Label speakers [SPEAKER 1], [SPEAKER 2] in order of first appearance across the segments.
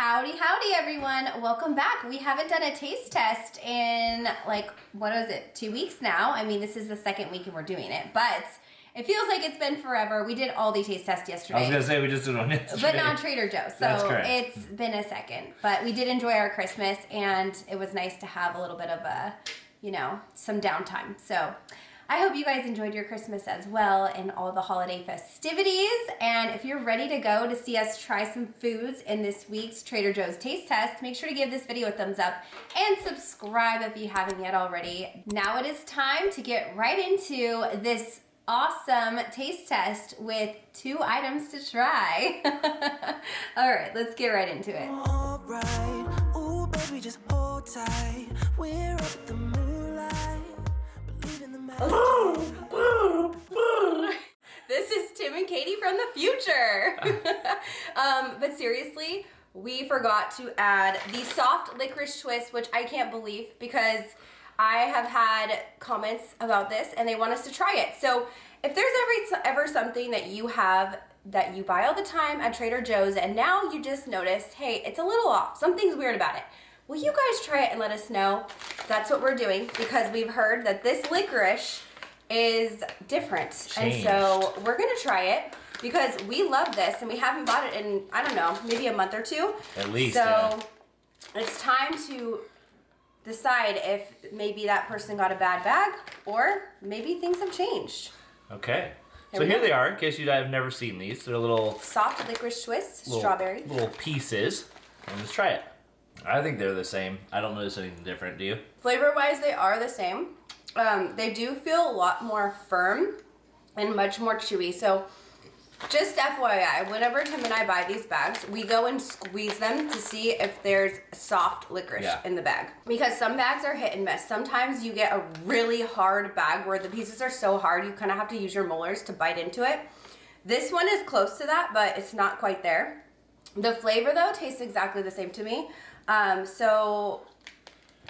[SPEAKER 1] Howdy, howdy everyone. Welcome back. We haven't done a taste test in like, what is it, 2 weeks now? I mean, this is the second week and we're doing it, but it feels like it's been forever. We did all the taste tests yesterday.
[SPEAKER 2] I was gonna say we just did one yesterday.
[SPEAKER 1] But not Trader Joe's, so
[SPEAKER 2] That's correct.
[SPEAKER 1] It's been a second. But we did enjoy our Christmas and it was nice to have a little bit of a, you know, some downtime. So I hope you guys enjoyed your Christmas as well and all the holiday festivities. And if you're ready to go to see us try some foods in this week's Trader Joe's taste test, make sure to give this video a thumbs up and subscribe if you haven't yet already. Now it is time to get right into this awesome taste test with 2 items to try. All right, let's get right into it.
[SPEAKER 3] All right, ooh baby, just hold tight. We're up at the moonlight. Believe in the magic.
[SPEAKER 1] This is Tim and Katie from the future. But seriously, we forgot to add the soft licorice twist, which I can't believe because I have had comments about this and they want us to try it. So if there's ever something that you have that you buy all the time at Trader Joe's and now you just noticed, hey, it's a little off, something's weird about it, will you guys try it and let us know? That's what we're doing because we've heard that this licorice is different.
[SPEAKER 2] Changed.
[SPEAKER 1] And so we're gonna try it because we love this and we haven't bought it in, I don't know, maybe a month or 2.
[SPEAKER 2] At least,
[SPEAKER 1] So
[SPEAKER 2] yeah.
[SPEAKER 1] It's time to decide if maybe that person got a bad bag or maybe things have changed.
[SPEAKER 2] Okay.
[SPEAKER 1] Here
[SPEAKER 2] So
[SPEAKER 1] we
[SPEAKER 2] here
[SPEAKER 1] go.
[SPEAKER 2] they are, in case you have never seen these. They're little
[SPEAKER 1] Soft licorice twist, strawberry.
[SPEAKER 2] little pieces. And let's try it. I think they're the same. I don't notice anything different, do you?
[SPEAKER 1] Flavor-wise, they are the same. They do feel a lot more firm and much more chewy. So just FYI, whenever Tim and I buy these bags, we go and squeeze them to see if there's soft licorice in the bag. Because some bags are hit and miss. Sometimes you get a really hard bag where the pieces are so hard you kind of have to use your molars to bite into it. This one is close to that, but it's not quite there. The flavor though tastes exactly the same to me. So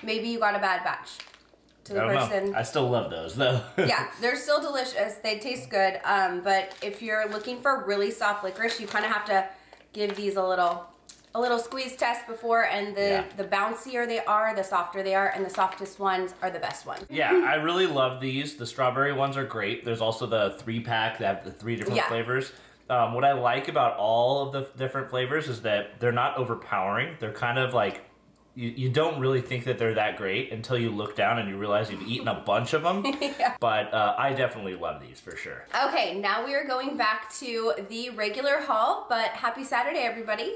[SPEAKER 1] maybe you got a bad batch. To the
[SPEAKER 2] I don't
[SPEAKER 1] person.
[SPEAKER 2] know. I still love those though.
[SPEAKER 1] Yeah, they're still delicious. They taste good. But if you're looking for really soft licorice, you kind of have to give these a little squeeze test before. And the bouncier they are, the softer they are, and the softest ones are the best ones.
[SPEAKER 2] Yeah, I really love these. The strawberry ones are great. There's also the 3-pack that have the 3 different flavors. What I like about all of the different flavors is that they're not overpowering. They're kind of like, you don't really think that they're that great until you look down and you realize you've eaten a bunch of them.
[SPEAKER 1] Yeah.
[SPEAKER 2] But I definitely love these for sure.
[SPEAKER 1] Okay, now we are going back to the regular haul, but happy Saturday, everybody.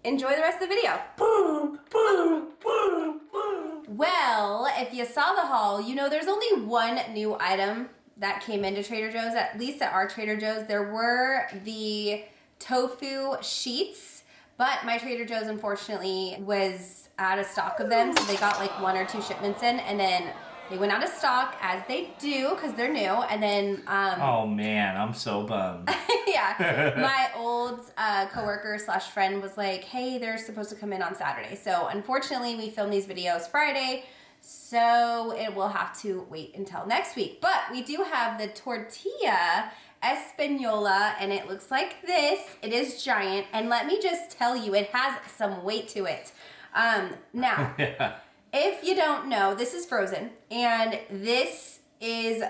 [SPEAKER 1] Enjoy the rest of the video. Well, if you saw the haul, you know there's only one new item that came into Trader Joe's, at least at our Trader Joe's. There were the tofu sheets, but my Trader Joe's unfortunately was out of stock of them, so they got like 1 or 2 shipments in, and then they went out of stock, as they do, because they're new, and then
[SPEAKER 2] oh man, I'm so bummed.
[SPEAKER 1] yeah, my old coworker slash friend was like, hey, they're supposed to come in on Saturday. So unfortunately, we filmed these videos Friday, so it will have to wait until next week. But we do have the Tortilla Española, and it looks like this. It is giant, and let me just tell you, it has some weight to it. Now, if you don't know, this is frozen, and this is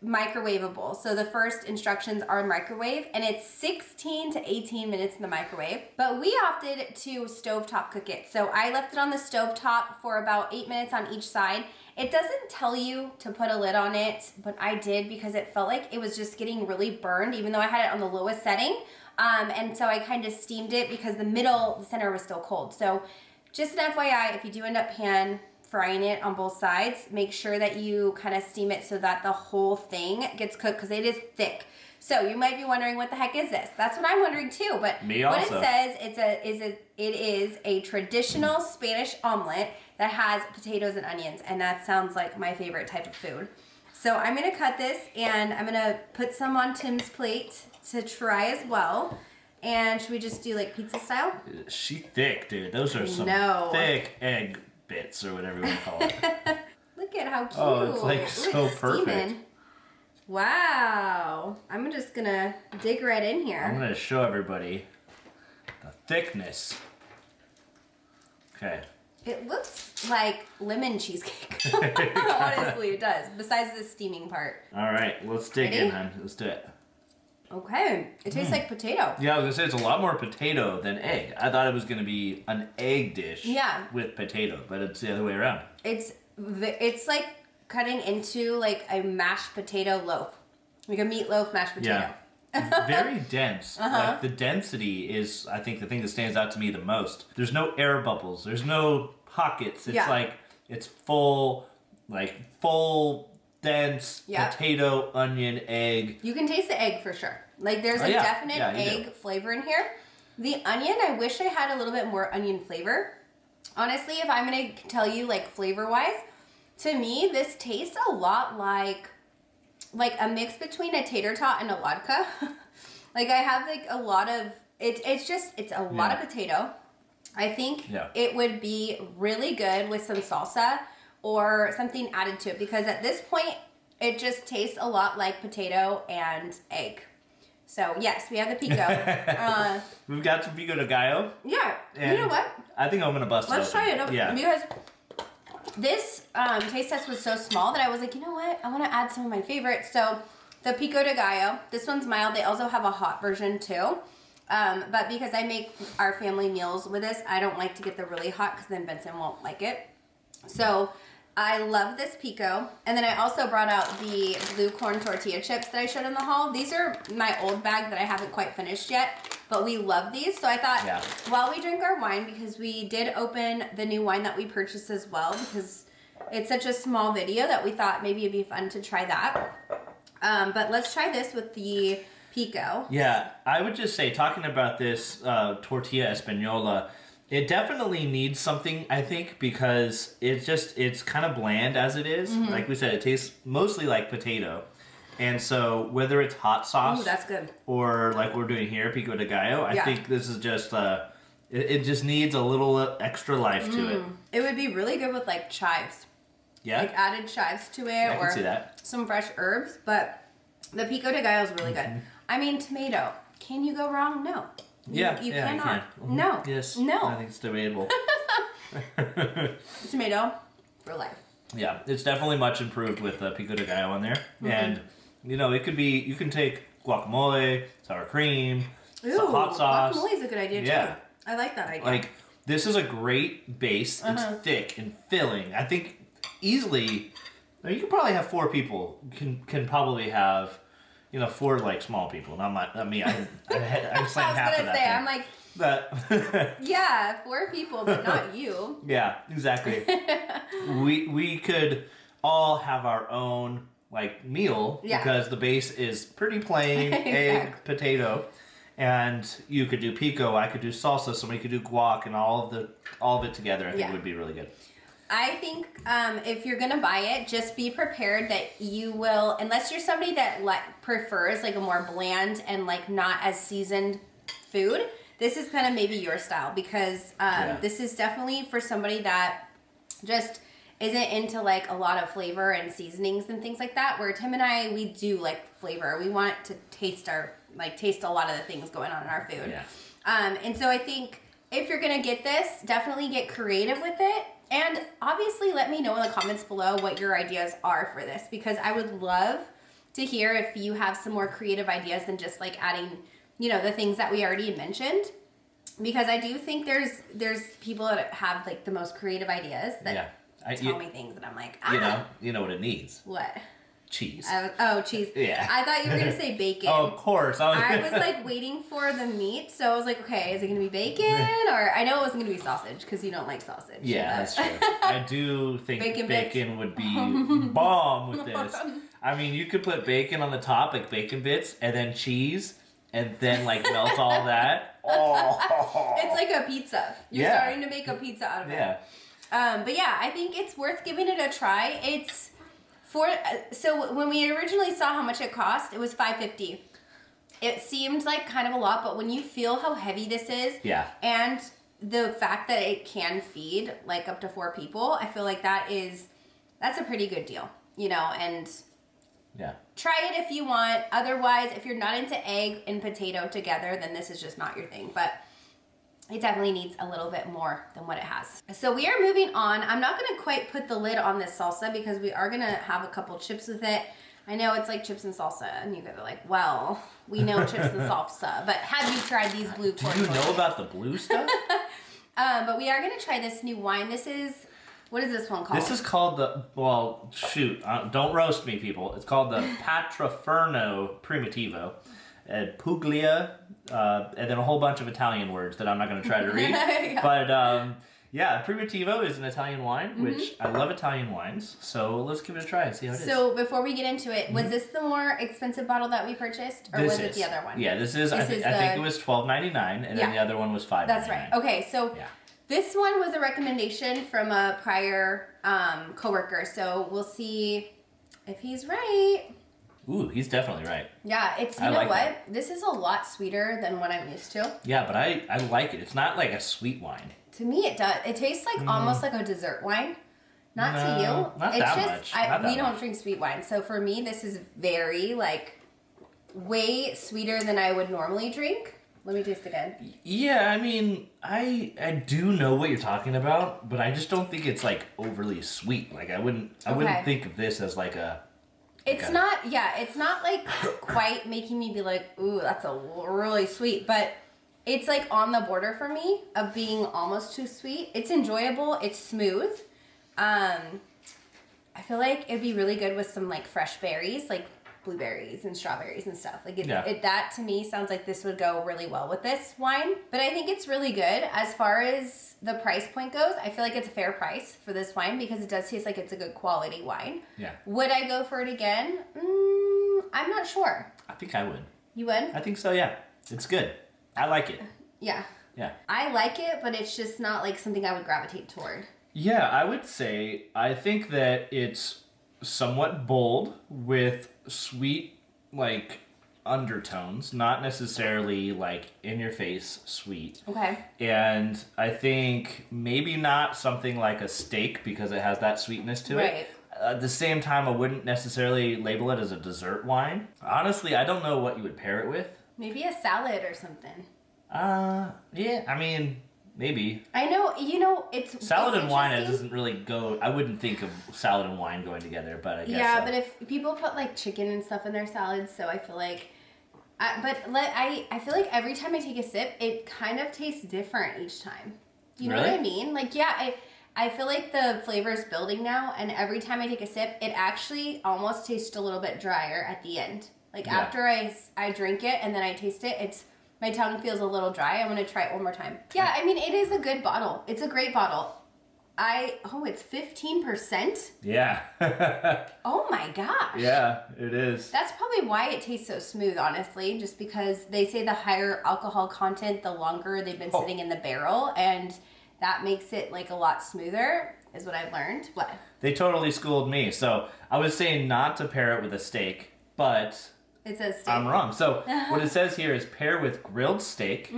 [SPEAKER 1] microwavable. So the first instructions are microwave, and it's 16 to 18 minutes in the microwave. But we opted to stovetop cook it. So I left it on the stovetop for about 8 minutes on each side. It doesn't tell you to put a lid on it, but I did because it felt like it was just getting really burned, even though I had it on the lowest setting. And so I kind of steamed it because the center was still cold. So just an FYI, if you do end up pan frying it on both sides, make sure that you kind of steam it so that the whole thing gets cooked because it is thick. So you might be wondering, what the heck is this? That's what I'm wondering too. But
[SPEAKER 2] Me
[SPEAKER 1] what
[SPEAKER 2] also.
[SPEAKER 1] it says, it is a traditional Spanish omelet that has potatoes and onions, and that sounds like my favorite type of food. So I'm gonna cut this and I'm gonna put some on Tim's plate to try as well. And should we just do like pizza style?
[SPEAKER 2] She thick, dude. Those are some thick egg bits or whatever you want to call it.
[SPEAKER 1] Look at how cute.
[SPEAKER 2] Oh, it's like so
[SPEAKER 1] it's
[SPEAKER 2] perfect.
[SPEAKER 1] steaming. Wow. I'm just gonna dig right in here.
[SPEAKER 2] I'm gonna show everybody the thickness Okay.
[SPEAKER 1] It looks like lemon cheesecake. Honestly, it does. Besides the steaming part.
[SPEAKER 2] All right, let's dig in, hon. Let's do it.
[SPEAKER 1] Okay. It tastes like potato.
[SPEAKER 2] Yeah, I was gonna say it's a lot more potato than egg. I thought it was gonna be an egg dish. With potato, but it's the other way around.
[SPEAKER 1] It's like cutting into like a mashed potato loaf, like a meatloaf mashed potato.
[SPEAKER 2] Yeah. Very dense. Like the density is, I think, the thing that stands out to me the most. There's no air bubbles. There's no pockets. It's like it's full, dense potato, onion, egg.
[SPEAKER 1] You can taste the egg for sure. Like there's a definite egg flavor in here. The onion, I wish I had a little bit more onion flavor. Honestly, if I'm gonna tell you like flavor wise, to me this tastes a lot like a mix between a tater tot and a latke. Like I have like a lot of it's a lot of potato. I think it would be really good with some salsa or something added to it, because at this point it just tastes a lot like potato and egg. So yes, we have the pico.
[SPEAKER 2] We've got some Pico de Gallo.
[SPEAKER 1] Yeah, you know what?
[SPEAKER 2] I think I'm gonna bust it open.
[SPEAKER 1] Let's try it. Because this taste test was so small that I was like, you know what? I want to add some of my favorites. So the Pico de Gallo, this one's mild. They also have a hot version too. But because I make our family meals with this, I don't like to get the really hot because then Benson won't like it. So I love this pico. And then I also brought out the blue corn tortilla chips that I showed in the haul. These are my old bag that I haven't quite finished yet, but we love these. So I thought while we drink our wine, because we did open the new wine that we purchased as well, because it's such a small video that we thought maybe it'd be fun to try that. But let's try this with the pico.
[SPEAKER 2] Yeah, I would just say, talking about this Tortilla Española, it definitely needs something, I think, because it's kind of bland as it is. Like we said, it tastes mostly like potato. And so whether it's hot sauce,
[SPEAKER 1] that's good,
[SPEAKER 2] or like we're doing here, Pico de Gallo, I think this is just, it just needs a little extra life to it.
[SPEAKER 1] It would be really good with like chives.
[SPEAKER 2] Yeah.
[SPEAKER 1] Like added chives to it,
[SPEAKER 2] I can see that.
[SPEAKER 1] Some fresh herbs, but the Pico de Gallo is really good. I mean, tomato. Can you go wrong? No. You cannot. No.
[SPEAKER 2] Yes.
[SPEAKER 1] No.
[SPEAKER 2] I think it's debatable.
[SPEAKER 1] Tomato for life.
[SPEAKER 2] Yeah, it's definitely much improved with Pico de Gallo on there. And, you know, it could be, you can take guacamole, sour cream, some hot sauce.
[SPEAKER 1] Guacamole's a good idea, too. I like that idea.
[SPEAKER 2] Like, this is a great base. It's thick and filling. I think easily, you could probably have 4 people can probably have, you know, 4 like small people. Not me. I just like half of that thing.
[SPEAKER 1] I'm like,
[SPEAKER 2] but
[SPEAKER 1] yeah, 4 people, but not you.
[SPEAKER 2] Yeah, exactly. we could all have our own like meal because the base is pretty plain, egg, potato, and you could do pico. I could do salsa. Somebody could do guac, and all of it together. I think would be really good.
[SPEAKER 1] I think if you're gonna buy it, just be prepared that you will, unless you're somebody that prefers like a more bland and like not as seasoned food. This is kind of maybe your style, because this is definitely for somebody that just isn't into like a lot of flavor and seasonings and things like that. Where Tim and I, we do like flavor. We want to taste a lot of the things going on in our food.
[SPEAKER 2] Yeah.
[SPEAKER 1] And so I think if you're gonna get this, definitely get creative with it. And obviously let me know in the comments below what your ideas are for this, because I would love to hear if you have some more creative ideas than just like adding, you know, the things that we already mentioned. Because I do think there's people that have like the most creative ideas that tell me things that I'm like,
[SPEAKER 2] you know what it needs.
[SPEAKER 1] What?
[SPEAKER 2] Cheese.
[SPEAKER 1] Cheese.
[SPEAKER 2] Yeah.
[SPEAKER 1] I thought you were gonna say bacon.
[SPEAKER 2] Oh, of course.
[SPEAKER 1] I was like waiting for the meat, so I was like, okay, is it gonna be bacon? Or I know it wasn't gonna be sausage because you don't like sausage.
[SPEAKER 2] Yeah, that's true. I do think bacon would be bomb with this. I mean, you could put bacon on the top, like bacon bits, and then cheese, and then like melt all that. Oh,
[SPEAKER 1] it's like a pizza. You're starting to make a pizza out of it.
[SPEAKER 2] Yeah.
[SPEAKER 1] But yeah, I think it's worth giving it a try. It's so when we originally saw how much it cost, it was $5.50. It seemed like kind of a lot, but when you feel how heavy this is, and the fact that it can feed like up to 4 people, I feel like that's a pretty good deal, you know. And try it if you want. Otherwise, if you're not into egg and potato together, then this is just not your thing. But it definitely needs a little bit more than what it has. So we are moving on. I'm not gonna quite put the lid on this salsa because we are gonna have a couple chips with it. I know it's like chips and salsa, and you guys are like, well, we know chips and salsa, but have you tried these blue corn?
[SPEAKER 2] Do you know about the blue stuff?
[SPEAKER 1] But we are gonna try this new wine. This is, what is this one called?
[SPEAKER 2] This is called the, well, shoot, don't roast me, people. It's called the Patra Ferno Primitivo. Puglia, and then a whole bunch of Italian words that I'm not going to try to read.
[SPEAKER 1] Yeah.
[SPEAKER 2] But yeah, Primitivo is an Italian wine, which I love Italian wines. So let's give it a try and see how it is.
[SPEAKER 1] So before we get into it, was this the more expensive bottle that we purchased, or was it the other one?
[SPEAKER 2] Yeah, this is. I think it was $12.99, and then the other one was $5.99.
[SPEAKER 1] That's right. Okay, so this one was a recommendation from a prior coworker. So we'll see if he's right.
[SPEAKER 2] Ooh, he's definitely right.
[SPEAKER 1] Yeah, it's, you know like what? That. This is a lot sweeter than what I'm used to.
[SPEAKER 2] Yeah, but I like it. It's not like a sweet wine.
[SPEAKER 1] To me, it does. It tastes like almost like a dessert wine. Not to you.
[SPEAKER 2] Not
[SPEAKER 1] it's
[SPEAKER 2] that
[SPEAKER 1] just,
[SPEAKER 2] much.
[SPEAKER 1] We don't drink sweet wine. So for me, this is very, like, way sweeter than I would normally drink. Let me taste again.
[SPEAKER 2] Yeah, I mean, I do know what you're talking about, but I just don't think it's, like, overly sweet. Like, I wouldn't think of this as, like, a...
[SPEAKER 1] It's not, it's not like quite making me be like, ooh, that's a really sweet, but it's like on the border for me of being almost too sweet. It's enjoyable. It's smooth. I feel like it'd be really good with some like fresh berries, like blueberries and strawberries and stuff. Like that to me sounds like this would go really well with this wine. But I think it's really good as far as the price point goes. I feel like it's a fair price for this wine because it does taste like it's a good quality wine.
[SPEAKER 2] Yeah.
[SPEAKER 1] Would I go for it again? I'm not sure.
[SPEAKER 2] I think I would.
[SPEAKER 1] You would?
[SPEAKER 2] I think so, yeah. It's good. I like it.
[SPEAKER 1] Yeah.
[SPEAKER 2] Yeah.
[SPEAKER 1] I like it, but it's just not like something I would gravitate toward.
[SPEAKER 2] Yeah, I would say, I think that it's somewhat bold with sweet, like, undertones, not necessarily, like, in-your-face sweet.
[SPEAKER 1] Okay.
[SPEAKER 2] And I think maybe not something like a steak because it has that sweetness to it. At the same time, I wouldn't necessarily label it as a dessert wine. Honestly, I don't know what you would pair it with.
[SPEAKER 1] Maybe a salad or something.
[SPEAKER 2] Yeah, I mean... Maybe.
[SPEAKER 1] I know, it's...
[SPEAKER 2] Salad and wine, it doesn't really go... I wouldn't think of salad and wine going together, but I guess
[SPEAKER 1] yeah, but if people put, like, chicken and stuff in their salads, so I feel like... I feel like every time I take a sip, it kind of tastes different each time. You know what I mean? Like, yeah, I feel like the flavor is building now, and every time I take a sip, it actually almost tastes a little bit drier at the end. Like, after I drink it and then I taste it, my tongue feels a little dry. I'm going to try it one more time. Yeah, I mean, it is a good bottle. It's a great bottle. It's 15%?
[SPEAKER 2] Yeah.
[SPEAKER 1] Oh my gosh.
[SPEAKER 2] Yeah, it is.
[SPEAKER 1] That's probably why it tastes so smooth, honestly, just because they say the higher alcohol content, the longer they've been sitting in the barrel, and that makes it, like, a lot smoother, is what I've learned. What?
[SPEAKER 2] They totally schooled me. So I was saying not to pair it with a steak, but...
[SPEAKER 1] It says steak.
[SPEAKER 2] I'm wrong. So what it says here is pair with grilled steak,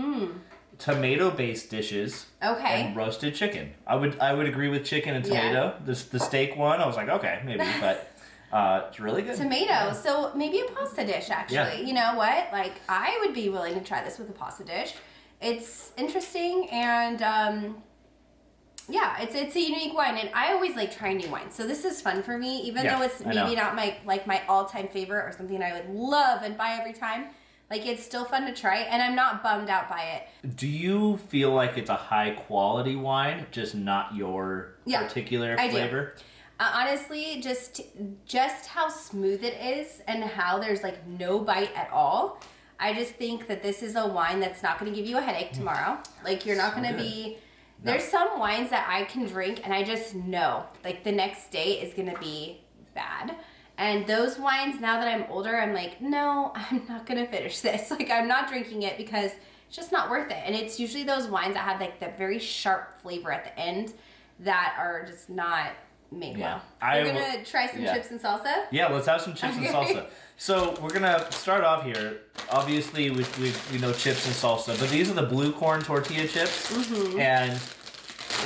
[SPEAKER 2] tomato-based dishes, and roasted chicken. I would agree with chicken and tomato. Yeah. The steak one, I was like, okay, maybe, but it's really good.
[SPEAKER 1] Tomato. So maybe a pasta dish, actually. Yeah. You know what? Like, I would be willing to try this with a pasta dish. It's interesting, and yeah, it's a unique wine, and I always like trying new wines. So this is fun for me, even though it's maybe not my all-time favorite or something I would love and buy every time. Like, it's still fun to try, and I'm not bummed out by it.
[SPEAKER 2] Do you feel like it's a high-quality wine, just not your particular flavor?
[SPEAKER 1] Honestly, just how smooth it is and how there's, like, no bite at all. I just think that this is a wine that's not going to give you a headache tomorrow. Like, you're not going to be... No. There's some wines that I can drink and I just know, like, the next day is going to be bad. And those wines, now that I'm older, I'm like, no, I'm not going to finish this. Like, I'm not drinking it because it's just not worth it. And it's usually those wines that have, like, that very sharp flavor at the end that are just not made well. We're going to try some chips and salsa?
[SPEAKER 2] Yeah, let's have some chips and salsa. So we're going to start off here. Obviously, we know chips and salsa, but these are the blue corn tortilla chips. Mm-hmm. And,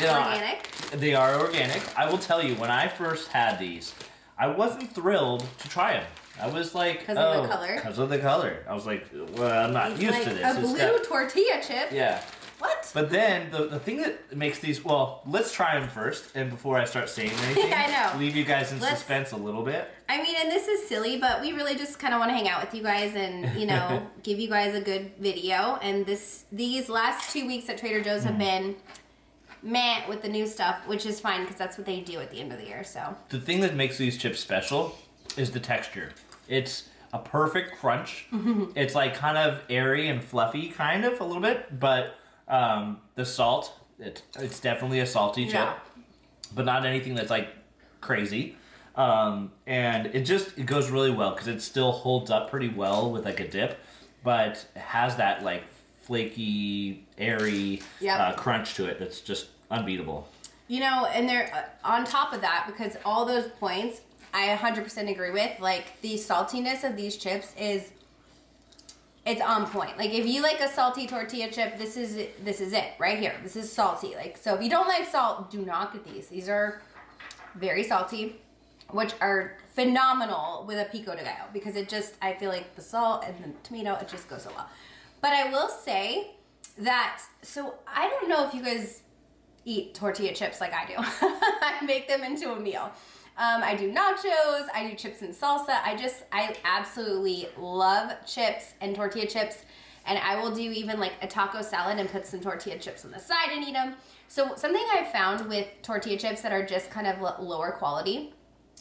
[SPEAKER 2] you know,
[SPEAKER 1] organic.
[SPEAKER 2] They are organic. I will tell you, when I first had these, I wasn't thrilled to try them. I was like,
[SPEAKER 1] because of the color?
[SPEAKER 2] Because of the color. I was like, well, I'm not used to this.
[SPEAKER 1] A blue tortilla chip?
[SPEAKER 2] Yeah.
[SPEAKER 1] What?
[SPEAKER 2] But then the thing that makes these, well, let's try them first, and before I start saying anything,
[SPEAKER 1] I know.
[SPEAKER 2] leave you guys in suspense a little bit.
[SPEAKER 1] I mean, and this is silly, but we really just kind of want to hang out with you guys and, you know, give you guys a good video. And these last 2 weeks at Trader Joe's have been meh with the new stuff, which is fine because that's what they do at the end of the year. So
[SPEAKER 2] the thing that makes these chips special is the texture. It's a perfect crunch. It's like kind of airy and fluffy, kind of a little bit, but the salt, it's definitely a salty chip, but not anything that's like crazy. And it goes really well because it still holds up pretty well with like a dip, but it has that like flaky, airy crunch to it that's just unbeatable. You
[SPEAKER 1] know, and they're on top of that, because all those points I 100% agree with. Like, the saltiness of these chips it's on point. Like, if you like a salty tortilla chip, this is it right here. This is salty. Like, so if you don't like salt, do not get these. These are very salty, which are phenomenal with a Pico de Gallo, because I feel like the salt and the tomato, it just goes so well. But I will say that, so I don't know if you guys eat tortilla chips like I do. I make them into a meal. I do nachos, I do chips and salsa. I absolutely love chips and tortilla chips. And I will do even like a taco salad and put some tortilla chips on the side and eat them. So something I've found with tortilla chips that are just kind of lower quality,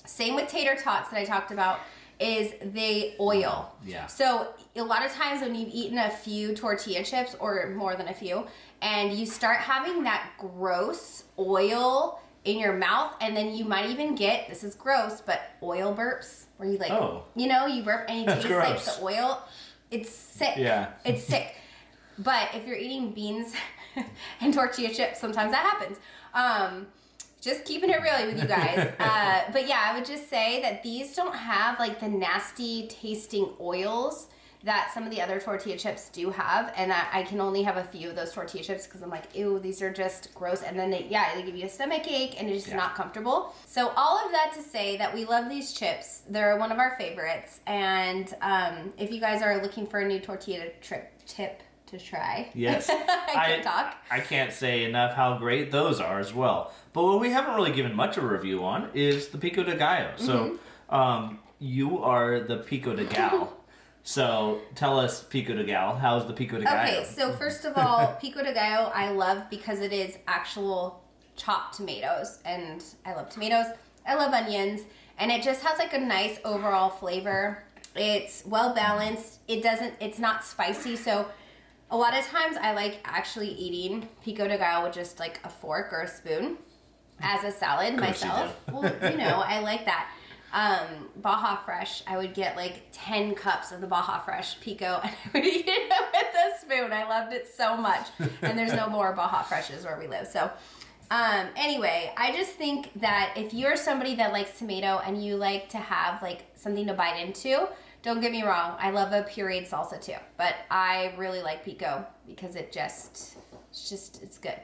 [SPEAKER 1] same with tater tots that I talked about, is they oil.
[SPEAKER 2] Yeah.
[SPEAKER 1] So a lot of times when you've eaten a few tortilla chips, or more than a few, and you start having that gross oil in your mouth, and then you might even get, this is gross, but oil burps, where you like, you know, you burp and you taste like the oil. It's sick. Yeah. It's sick. But if you're eating beans and tortilla chips, sometimes that happens. Just keeping it real with you guys. But yeah, I would just say that these don't have like the nasty tasting oils that some of the other tortilla chips do have, and I can only have a few of those tortilla chips because I'm like, ew, these are just gross, and then they give you a stomach ache, and it's just not comfortable. So all of that to say that we love these chips. They're one of our favorites, and if you guys are looking for a new tortilla tip to try,
[SPEAKER 2] yes, I can't say enough how great those are as well. But what we haven't really given much of a review on is the Pico de Gallo. So you are the Pico de Gallo. So tell us, Pico de Gallo, how's the Pico de Gallo?
[SPEAKER 1] Okay, so first of all, Pico de Gallo I love because it is actual chopped tomatoes, and I love tomatoes, I love onions, and it just has like a nice overall flavor. It's well balanced. It's not spicy, so a lot of times I like actually eating Pico de Gallo with just like a fork or a spoon as a salad myself. Well, you know, I like that. Baja Fresh, I would get like 10 cups of the Baja Fresh Pico, and I would eat it with a spoon. I loved it so much. And there's no more Baja Freshes where we live. So anyway, I just think that if you're somebody that likes tomato and you like to have like something to bite into, don't get me wrong, I love a pureed salsa too. But I really like Pico because it's good.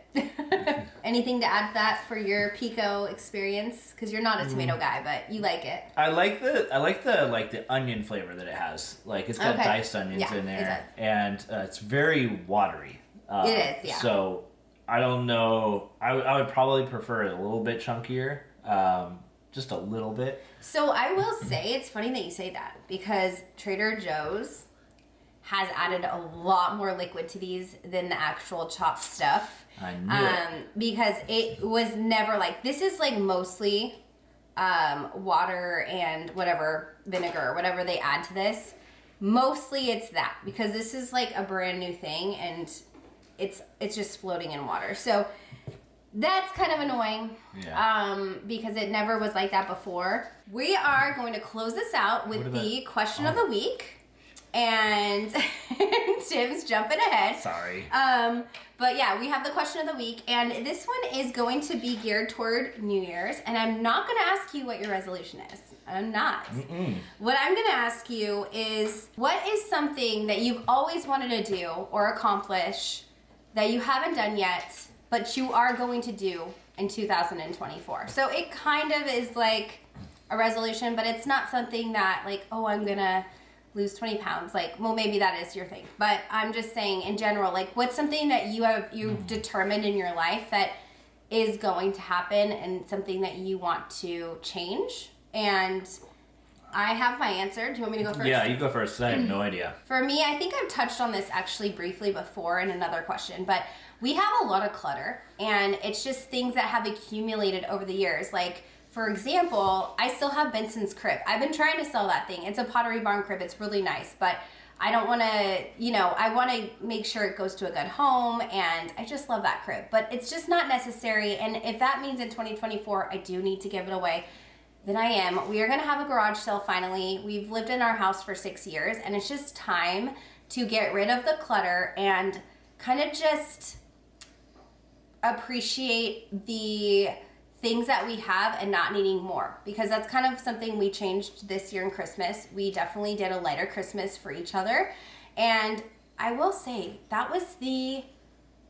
[SPEAKER 1] Anything to add to that for your Pico experience? Because you're not a tomato guy, but you like it.
[SPEAKER 2] I like the onion flavor that it has. Like, it's got diced onions in there, and it's very watery.
[SPEAKER 1] It is, yeah.
[SPEAKER 2] So I don't know. I would probably prefer it a little bit chunkier, just a little bit.
[SPEAKER 1] So I will say, it's funny that you say that, because Trader Joe's has added a lot more liquid to these than the actual chopped stuff.
[SPEAKER 2] I knew it.
[SPEAKER 1] Because it was never like, this is like mostly water and whatever, vinegar or whatever they add to this. Mostly it's that, because this is like a brand new thing, and it's just floating in water. So that's kind of annoying, because it never was like that before. We are going to close this out with the question of the week. And Tim's jumping ahead.
[SPEAKER 2] Sorry.
[SPEAKER 1] But yeah, we have the question of the week, and this one is going to be geared toward New Year's, and I'm not going to ask you what your resolution is. I'm not. What I'm going to ask you is, what is something that you've always wanted to do or accomplish that you haven't done yet, but you are going to do in 2024? So it kind of is like a resolution, but it's not something that like, oh, I'm going to lose 20 pounds. Like, well, maybe that is your thing. But I'm just saying in general, like, what's something that you've determined in your life that is going to happen and something that you want to change? And I have my answer. Do you want me to go first?
[SPEAKER 2] Yeah, you go first. I have no idea.
[SPEAKER 1] For me, I think I've touched on this actually briefly before in another question, but we have a lot of clutter, and it's just things that have accumulated over the years. Like, for example, I still have Benson's crib. I've been trying to sell that thing. It's a Pottery Barn crib. It's really nice, but I don't want to, you know, I want to make sure it goes to a good home, and I just love that crib, but it's just not necessary. And if that means in 2024 I do need to give it away, then I am. We are going to have a garage sale finally. We've lived in our house for 6 years, and it's just time to get rid of the clutter and kind of just appreciate the things that we have and not needing more, because that's kind of something we changed this year in Christmas. We definitely did a lighter Christmas for each other, and I will say that was the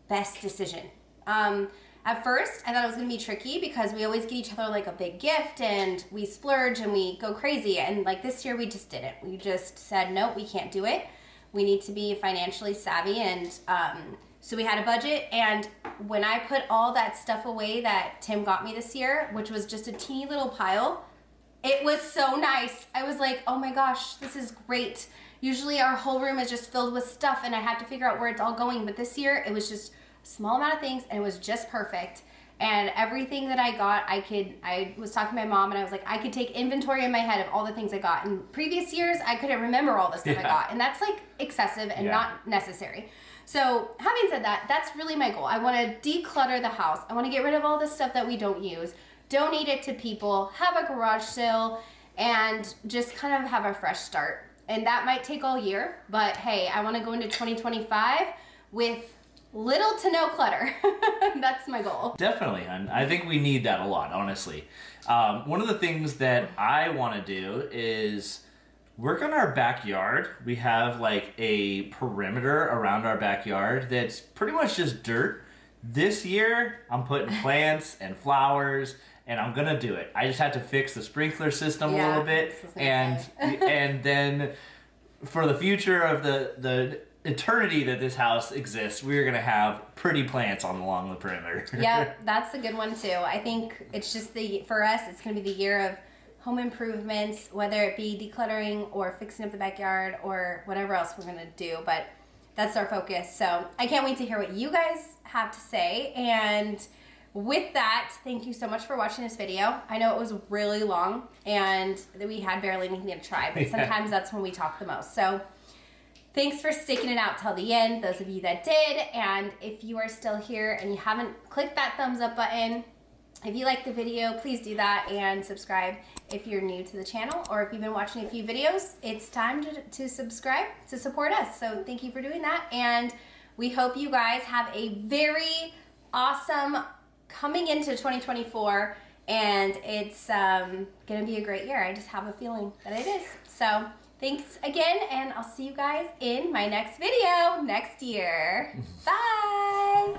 [SPEAKER 1] best decision. At first, I thought it was going to be tricky because we always get each other like a big gift and we splurge and we go crazy, and like this year we just didn't. We just said, no, we can't do it. We need to be financially savvy, and so we had a budget. And when I put all that stuff away that Tim got me this year, which was just a teeny little pile, it was so nice. I was like, oh my gosh, this is great. Usually our whole room is just filled with stuff and I have to figure out where it's all going, but this year it was just small amount of things and it was just perfect. And everything that I got, I was talking to my mom and I was like, I could take inventory in my head of all the things I got. In previous years, I couldn't remember all the stuff I got, and that's like excessive and not necessary. So having said that, that's really my goal. I want to declutter the house. I want to get rid of all the stuff that we don't use, donate it to people, have a garage sale, and just kind of have a fresh start. And that might take all year, but hey, I want to go into 2025 with little to no clutter. That's my goal.
[SPEAKER 2] Definitely, and I think we need that a lot, honestly. One of the things that I want to do is work on our backyard. We have like a perimeter around our backyard that's pretty much just dirt. This year, I'm putting plants and flowers, and I'm gonna do it. I just have to fix the sprinkler system a little bit, and then for the future of the eternity that this house exists, we're gonna have pretty plants along the perimeter.
[SPEAKER 1] Yeah, that's a good one too. I think it's just for us, it's gonna be the year of home improvements, whether it be decluttering or fixing up the backyard or whatever else we're gonna do. But that's our focus. So I can't wait to hear what you guys have to say. And with that, thank you so much for watching this video. I know it was really long and that we had barely anything to try, but sometimes that's when we talk the most. So thanks for sticking it out till the end, those of you that did. And if you are still here and you haven't clicked that thumbs up button, if you like the video, please do that, and subscribe if you're new to the channel, or if you've been watching a few videos, it's time to subscribe to support us. So thank you for doing that, and we hope you guys have a very awesome coming into 2024, and it's gonna be a great year. I just have a feeling that it is. So thanks again, and I'll see you guys in my next video next year. Bye!